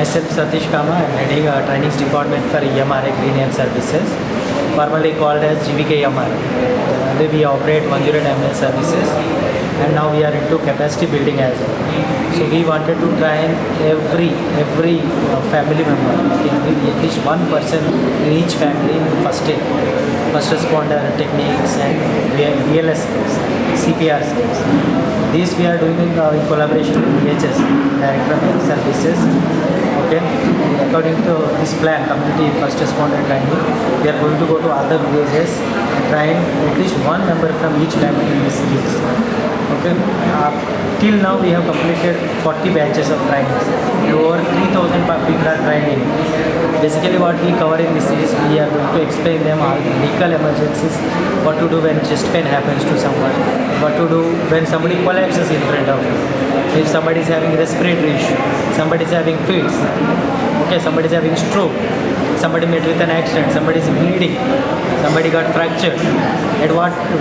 Myself Satish Kama, I am heading a trainings department for EMRA Green Health Services, formerly called as GVK EMRA. We operate 108 ambulance services, and now we are into capacity building as well. So we wanted to train every family member, at least one person in each family in first aid, first responder techniques and BLS skills, CPR skills. These we are doing in collaboration with DHS, Director of Health Services. Okay, according to this plan, community first responder training, we are going to go to all the villages and train at least one member from each family in these skills. Okay, till now we have completed 40 batches of trainings. Over 3,000 people are trained in it. Basically what we cover in this is we are going to explain them all medical emergencies, what to do when chest pain happens to someone, what to do when somebody collapses in front of you, if somebody is having respiratory issue, somebody is having fits, okay, somebody is having stroke, somebody met with an accident, somebody is bleeding, somebody got fractured. At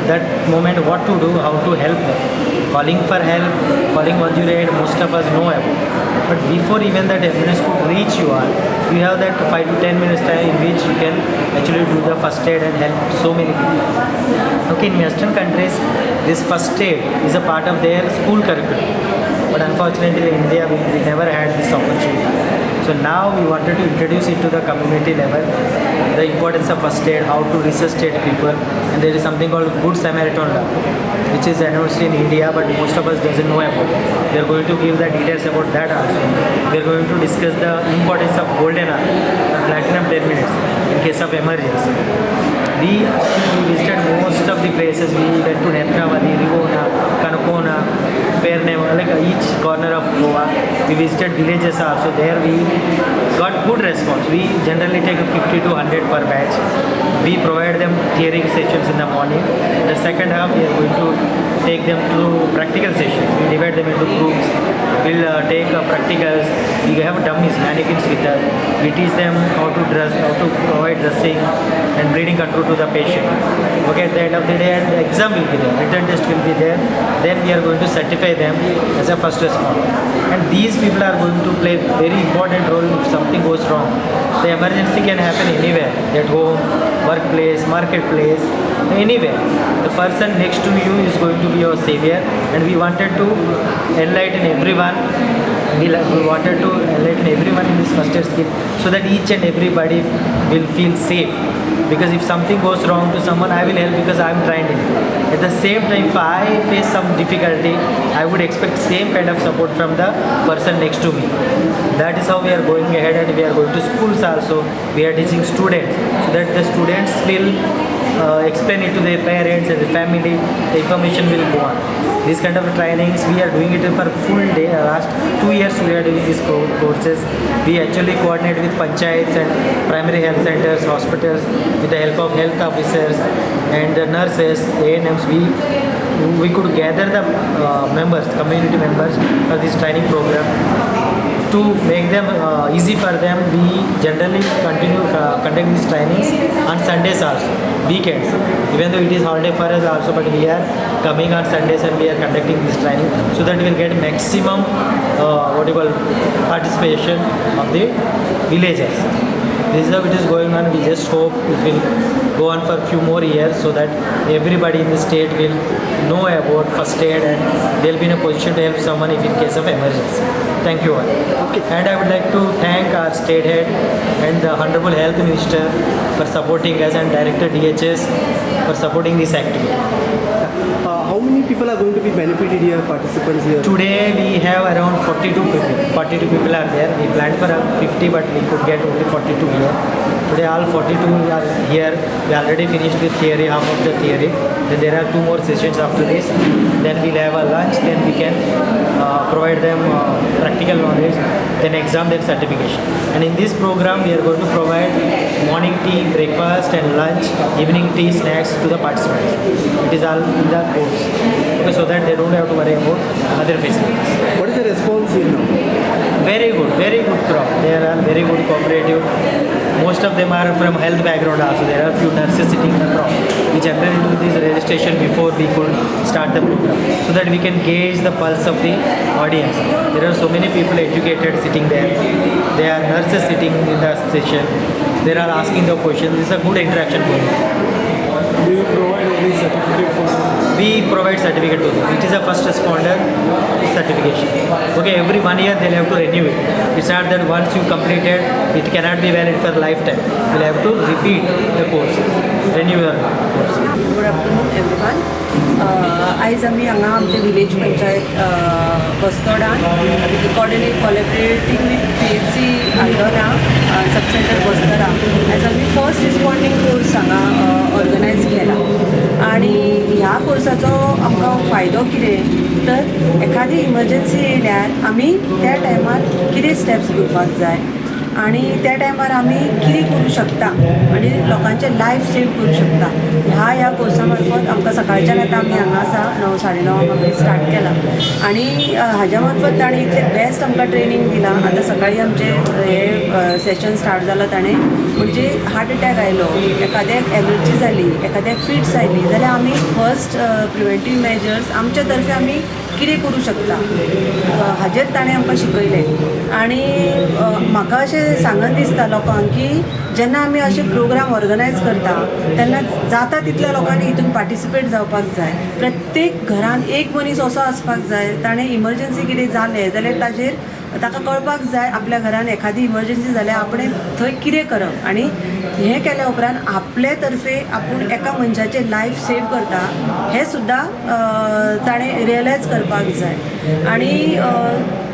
that moment what to do, how to help them. Calling for help, calling 108, most of us know about. But before even that ambulance could reach you all, you have that 5 to 10 minutes time in which you can actually do the first aid and help so many people. Okay, in Western countries, this first aid is a part of their school curriculum. But unfortunately in India, we never had this opportunity. So now we wanted to introduce it to the community level, the importance of first aid, how to resuscitate people, and there is something called Good Samaritan Law, which is announced in India, but most of us doesn't know about it. We are going to give the details about that also. We are going to discuss the importance of golden hour and platinum 10 minutes in case of emergency. We actually visited most of the places. We went to Netravati, Rivona, Kanakona, Perne, like each corner of Goa. We visited villages also. There we got good response. We generally take 50 to 100 per batch. We provide them theory sessions in the morning. The second half we are going to take them to practical sessions. We divide them into groups. We'll take practicals. We have dummies, mannequins with us. We teach them how to dress, how to provide dressing and bleeding control to the patient. Okay, at the end of the day, the exam will be there, written test will be there. Then we are going to certify them as a first responder. And these people are going to play very important role if something goes wrong. The emergency can happen anywhere, at home, workplace, marketplace, anywhere. The person next to you is going to be your savior, and we wanted to enlighten everyone. We wanted to enlighten everyone in this first aid skill so that each and everybody will feel safe. Because if something goes wrong to someone, I will help because I am trained in it. At the same time, if I face some difficulty, I would expect same kind of support from the person next to me. That is how we are going ahead, and we are going to schools also. We are teaching students so that the students will explain it to their parents and the family. The information will go on. These kind of trainings we are doing it for full day. Last 2 years we are doing these courses. We actually coordinate with panchayats and primary health centers, hospitals, with the help of health officers and the nurses, ANMs. We could gather the members, community members for this training program. To make them easy for them, we generally continue conduct these trainings on Sundays also, weekends. Even though it is holiday for us also, but we are coming on Sundays and we are conducting this training so that we will get maximum participation of the villagers. This is how it is going on. We just hope it will go on for a few more years so that everybody in the state will know about first aid and they will be in a position to help someone if in case of emergency. Thank you all. Okay. And I would like to thank our state head and the Honorable Health Minister for supporting us, and Director DHS for supporting this activity. How many people are going to be benefited here, participants here? Today we have around 42 people. 42 people are there. We planned for 50, but we could get only 42 here. Today all 42 are here. We already finished with theory, half of the theory. Then there are 2 more sessions after this. Then we'll have a lunch. Then we can provide them practical knowledge, then exam, then certification. And in this program we are going to provide morning tea, breakfast and lunch, evening tea, snacks to the participants. It is all in the course, okay, so that they don't have to worry about other facilities. What is the response here now? Very good crowd. They are all very good, cooperative. Most of them are from health background also. There are a few nurses sitting in the crowd. We generally do this registration before we could start the program so that we can gauge the pulse of the audience. There are so many people educated sitting there. There are nurses sitting in the station. They are asking the questions. It's a good interaction for them. Do you provide any certificate for them? We provide certificate to them. It is a first responder certification. Okay, every 1 year they'll have to renew it. It's not that once you completed, it cannot be valid for lifetime. You'll have to repeat the course, renew your course. Good afternoon everyone. आयज आमी हांगा आमचे village panchayat बस्तोडान coordinate collaborating with PHC Aldona sub centre Bastora आयज आमी first responding course हांगा organise केला. आनी ह्या कोर्साचो आमकां फायदो कितें तर एखादी इमर्जन्सी येयल्यार आमी त्या टायमार कितें स्टेप्स घेवपाक जाय आणि त्या टायमार आमी कितें करूं शकता आणि लोकांचें लायफ सेव करूं शकता ह्या कोर्सा मार्फत आमकां सकाळच्यान आतां आमी हांगा आसा 9:30 आमी स्टार्ट केला. आणि हाज्या मार्फत ताणें इतलें बेस्ट आमकां ट्रेनींग दिलां. आतां सकाळीं आमचें हें सेशन स्टार्ट जालां ताणें म्हणजे हार्ट अटॅक आयलो, एखाद्याक एलर्जी जाली, एखाद्याक फिट्स आयली जाल्यार आमी फर्स्ट प्रिवेंटीव मेजर्स आमच्या तर्फे आमी कितें करूं शकता हाजेर ताणें आमकां शिकयलें. आनी म्हाका अशें सांगन दिसता लोकांक की जेन्ना आमी अशे प्रोग्राम ऑर्गनायज करता तेन्ना जाता तितल्या लोकांनी हितून पार्टिसिपेट जावपाक जाय. प्रत्येक घरान एक मनीस असो आसपाक जाय ताणें इमर्जन्सी कितें जालें जाल्यार ताका कळपाक जाय आपल्या घरान एखादी इमर्जन्सी जाल्यार आपणें थंय कितें करप. आनी हें केल्या उपरांत आपले तर्फे आपूण एका मनशाचें लायफ सेव करता हें सुद्दां ताणें रियलायज करपाक जाय. आनी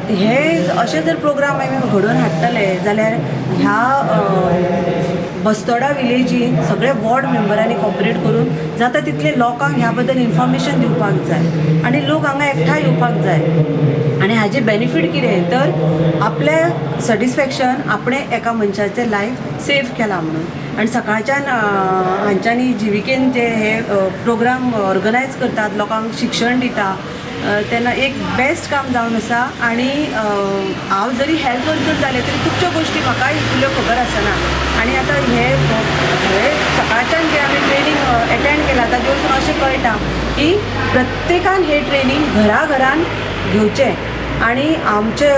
हे अशे जर प्रोग्राम आमी घडोवन हाडटले जाल्यार ह्या बस्तोडा विलेजीन सगळे वॉर्ड मेंबरांनी कॉपरेट करून जाता तितले लोकांक ह्या बद्दल इन्फॉर्मेशन दिवपाक जाय आनी लोक हांगा एकठांय येवपाक जाय. आनी हाजे बेनिफीट कितें तर आपलें सॅटिस्फॅक्शन आपणें एका मनशाचें लायफ सेव केलां म्हणून. आनी सकाळच्यान हांच्यांनी जिविकेन जे हे प्रोग्राम ऑर्गनायज करतात लोकांक शिक्षण दिता तेन्ना एक बेस्ट काम जावन आसा. आनी हांव जरी हेल्थ वर्कर जालें तरी खुबश्यो गोश्टी म्हाकाय इतल्यो खबर आसना. आनी आतां हे सकाळच्यान जे आमी ट्रेनींग एटेंड केलां ताजे वचून अशें कळटा की प्रत्येकान हे ट्रेनींग घरान घेवचें आनी आमचे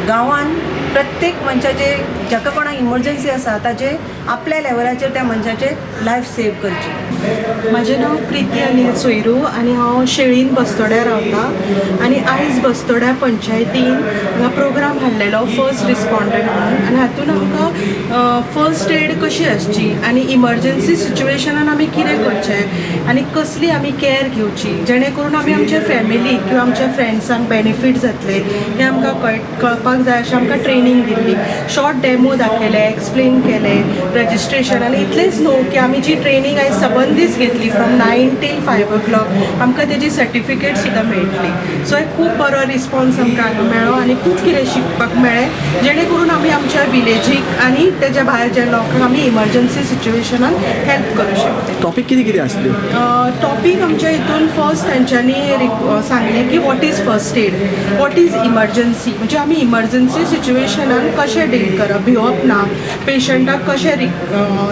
गांवान प्रत्येक मनशाचे जाका कोणाक इमर्जन्सी आसा ताचे आपल्या लेवलाचेर त्या मनशाचें लायफ सेव करचें. म्हजें नांव प्रिती अनिल सोयरू आनी हांव शेळीन बस्तोड्यार रावतां. आनी आयज बस्तोड्या पंचायतीन हांगा प्रोग्राम हाडलेलो फर्स्ट रिस्पॉन्डंट म्हणून. आनी हातूंत आमकां फर्स्ट एड कशी आसची आनी इमर्जन्सी सिच्युएशनान आमी कितें करचें आनी कसली आमी कॅर घेवची जेणे करून आमी आमच्या फॅमिलीक किंवा आमच्या फ्रेंड्सांक बेनिफीट जातले हें आमकां कळपाक जाय अशें आमकां ट्रेनींग दिल्ली. शॉर्ट डेमो दाखयले, एक्सप्लेन केलें रजिस्ट्रेशन आनी इतलेंच न्हू की आमी जी ट्रेनींग आयज सबंद दीस घेतली फ्रॉम 9 till 5 o'clock आमकां तेजी सर्टिफिकेट सुद्दां मेळटली. सो एक खूब बरो रिस्पॉन्स आमकां हांगा मेळ्ळो आनी खूब कितें शिकपाक मेळ्ळें जेणे करून आमी आमच्या विलेजीक आनी तेज्या भायर जे लोकांक आमी इमर्जन्सी सिच्युएशनान हेल्प करूं शकता. टॉपिक कितें आसली? टॉपीक आमच्या हितून फर्स्ट तांच्यांनी सांगलें की what is first aid, what is emergency म्हणजे आमी इमर्जन्सी सिच्युएशनान कशें डील करप, भिवप ना, पेशंटाक कशें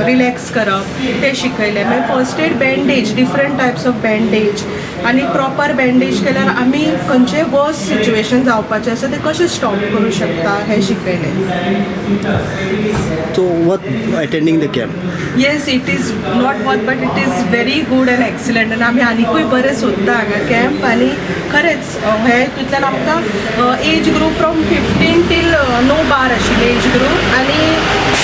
रिलॅक्स करप तें शिकयलें. मागीर first aid bandage, different types of bandage आनी प्रॉपर बँडेज केल्यार आमी खंयचें वर्स सिच्युएशन जावपाचें आसा तें कशें स्टॉप करूं शकता हें शिकयलें. So what attending the camp? Yes, it is not what but it is very good and excellent. आनी आमी आनिकूय बरें सोदता हांगा कॅम्प. आनी खरेंच हे हितूंतल्यान आमकां age group from 15 till no bar आशिल्ली एज ग्रूप. आनी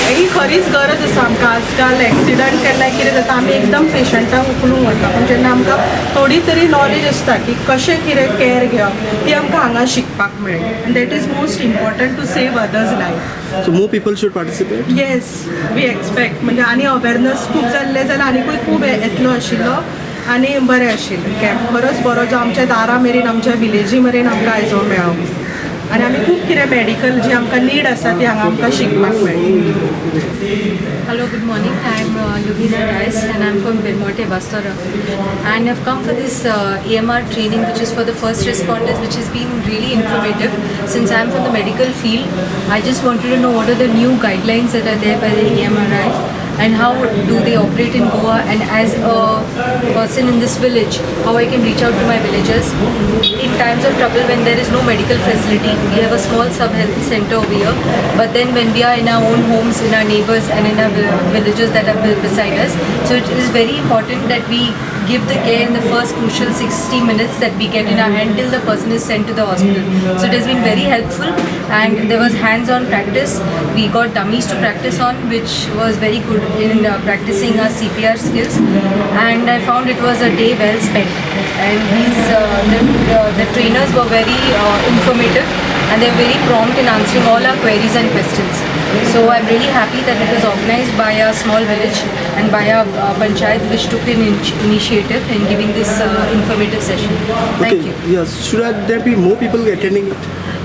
ही खरीच गरज आसा आमकां. आजकाल एक्सिडंट केन्नाय कितें जाता आमी एकदम पेशंटाक उखलूंक वता पूण जेन्ना आमकां थोडी तरी नॉलेज आसता की कशें कितें कॅर घेवप ती आमकां हांगा शिकपाक मेळ्ळी. आनी that is most important to save others life. So more people should participate? Yes, we expect म्हणजे आनी अवेरनस खूब जाल्ले जाल्यार आनिकूय खूब येतलो आशिल्लो आनी बरें आशिल्लें कॅम्प. खरोच बरो जो आमच्या दारा मेरेन आमच्या विलेजी मेरेन आमकां आयजो मेळ्ळो. आनी आमी खूब कितें मेडिकल जी आमकां नीड आसा ती हांगा आमकां शिकपाक मेळ्ळी. Hello, good morning. I'm Lubina Rice and I'm from Belmonte, Bastora. And I've come for this EMR training which is for the first responders, which has been really informative. Since I'm from the medical field, I just wanted to know what are the new guidelines that are there by the EMRI and how do they operate in Goa, and as a person in this village, how I can reach out to my villagers in times of trouble when there is no medical facility. We have a small sub-health center over here, but then when we are in our own homes, in our neighbors and in our villages that are beside us, so it is very important that we give the care in the first crucial 60 minutes that we get in our hand till the person is sent to the hospital. So it has been very helpful, and there was hands-on practice. We got dummies to practice on, which was very good in practicing our CPR skills, and I found it was a day well spent. And the trainers were very informative, and they were very prompt in answering all our queries and questions. So I'm really happy that it was organized by a small village and by our panchayat, which took an initiative in giving this informative session. Thank you. Yes. Should there be more people attending it?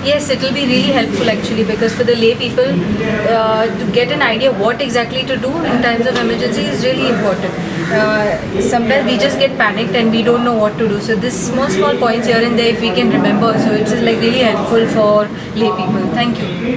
Yes, it will be really helpful actually, because for the lay people to get an idea what exactly to do in times of emergency is really important. Sometimes we just get panicked and we don't know what to do. So this small points here and there, if we can remember, so it's like really helpful for lay people. Thank you.